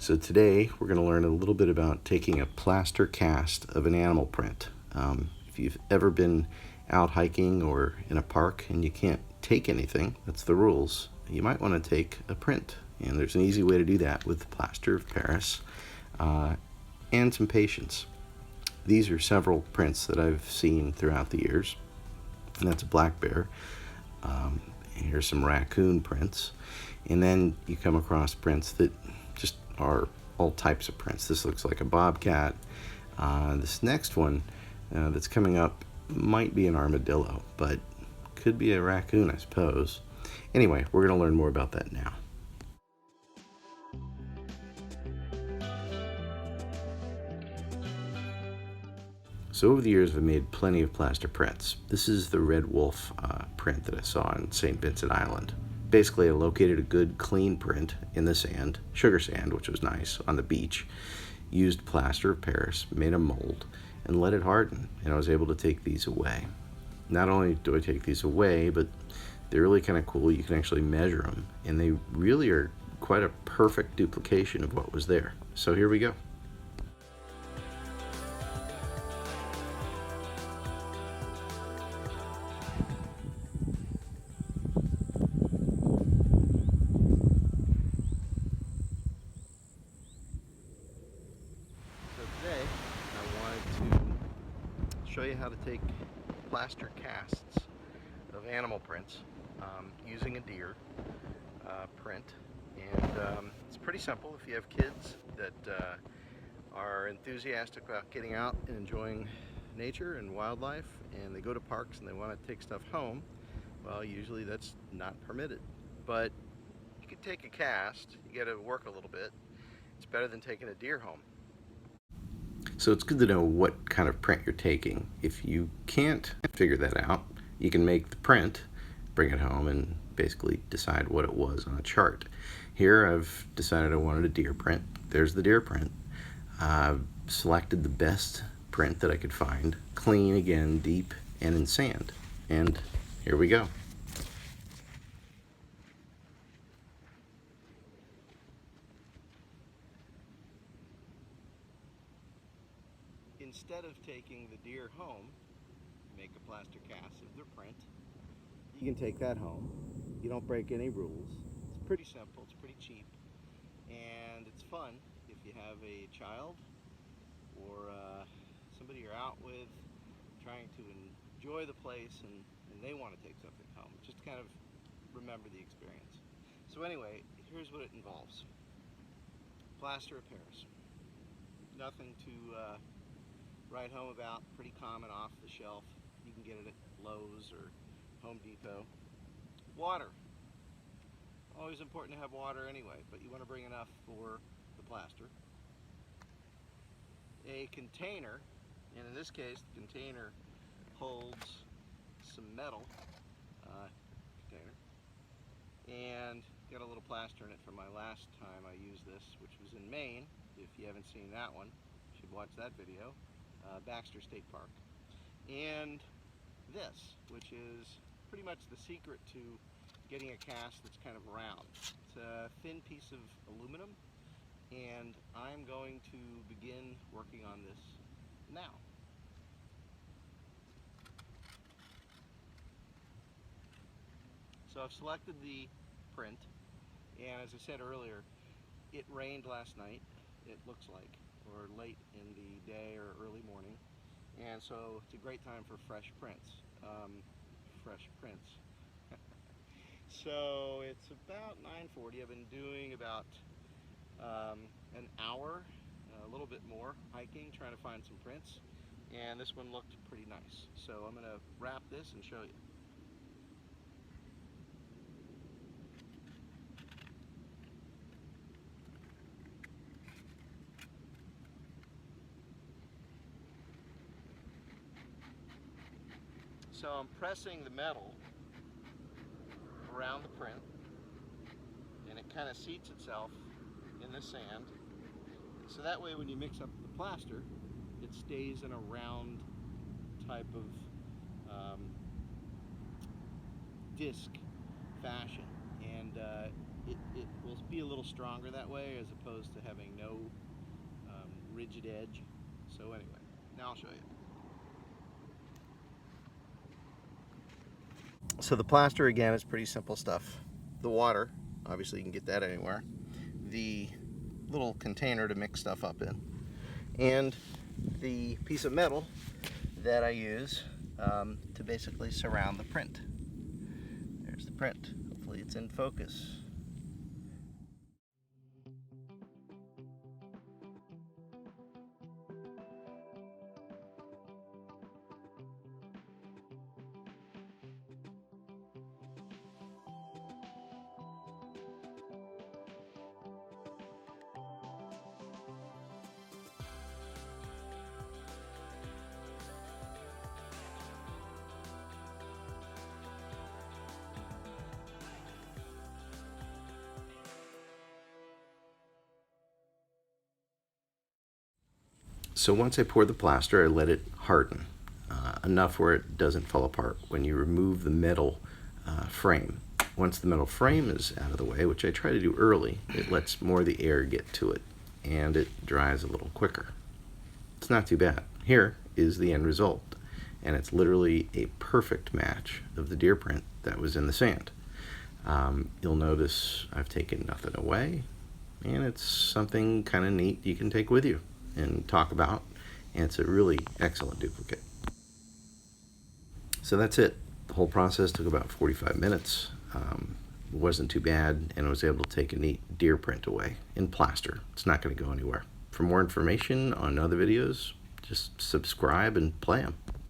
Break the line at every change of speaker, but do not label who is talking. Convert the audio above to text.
So today we're going to learn a little bit about taking a plaster cast of an animal print. If you've ever been out hiking or in a park and you can't take anything, that's the rules, you might want to take a print. And there's an easy way to do that with plaster of Paris and some patience. These are several prints that I've seen throughout the years. And that's a black bear. Here's some raccoon prints. And then you come across prints that just are all types of prints. This looks like a bobcat. This next one that's coming up might be an armadillo, but could be a raccoon, I suppose. Anyway, we're going to learn more about that now. So over the years, I've made plenty of plaster prints. This is the red wolf print that I saw in St. Vincent Island. Basically, I located a good, clean print in the sand, sugar sand, which was nice, on the beach, used plaster of Paris, made a mold, and let it harden, and I was able to take these away. Not only do I take these away, but they're really kind of cool. You can actually measure them, and they really are quite a perfect duplication of what was there. So here we go. So today I wanted to show you how to take plaster casts of animal prints using a deer print, and it's pretty simple. If you have kids that are enthusiastic about getting out and enjoying nature and wildlife, and they go to parks and they want to take stuff home, well, usually that's not permitted. But you could take a cast, you got to work a little bit. It's better than taking a deer home. So it's good to know what kind of print you're taking. If you can't figure that out, you can make the print, bring it home, and basically decide what it was on a chart. Here I've decided I wanted a deer print. There's the deer print. I've selected the best print that I could find, clean again, deep, and in sand. And here we go. Instead of taking the deer home, make a plaster cast of their print. You can take that home. You don't break any rules. It's pretty simple, it's pretty cheap, and it's fun if you have a child or somebody you're out with trying to enjoy the place, and they want to take something home. Just kind of remember the experience. So anyway, here's what it involves. Plaster of Paris. Nothing to write home about, pretty common, off the shelf. You can get it at Lowe's or Home Depot. Water. Always important to have water anyway, but you want to bring enough for the plaster. A container, and in this case the container holds some metal container, and got a little plaster in it from my last time I used this, which was in Maine. If you haven't seen that one, you should watch that video. Baxter State Park. And this, which is pretty much the secret to getting a cast that's kind of round. It's a thin piece of aluminum, and I'm going to begin working on this now. So I've selected the print, and as I said earlier, it rained last night, it looks like, or late in the day or early morning, and so it's a great time for fresh prints. So it's about 9:40. I've been doing about an hour, a little bit more, hiking, trying to find some prints, and this one looked pretty nice. So I'm going to wrap this and show you. So I'm pressing the metal around the print, and it kind of seats itself in the sand. So that way when you mix up the plaster, it stays in a round type of disc fashion. And it will be a little stronger that way as opposed to having no rigid edge. So anyway, now I'll show you. So the plaster, again, is pretty simple stuff. The water, obviously you can get that anywhere. The little container to mix stuff up in. And the piece of metal that I use to basically surround the print. There's the print. Hopefully it's in focus. So once I pour the plaster, I let it harden enough where it doesn't fall apart when you remove the metal frame. Once the metal frame is out of the way, which I try to do early, it lets more of the air get to it and it dries a little quicker. It's not too bad. Here is the end result, and it's literally a perfect match of the deer print that was in the sand. You'll notice I've taken nothing away, and it's something kind of neat you can take with you and talk about, and it's a really excellent duplicate. So that's it. The whole process took about 45 minutes. It wasn't too bad, and I was able to take a neat deer print away in plaster. It's not going to go anywhere. For more information on other videos, just subscribe and play them.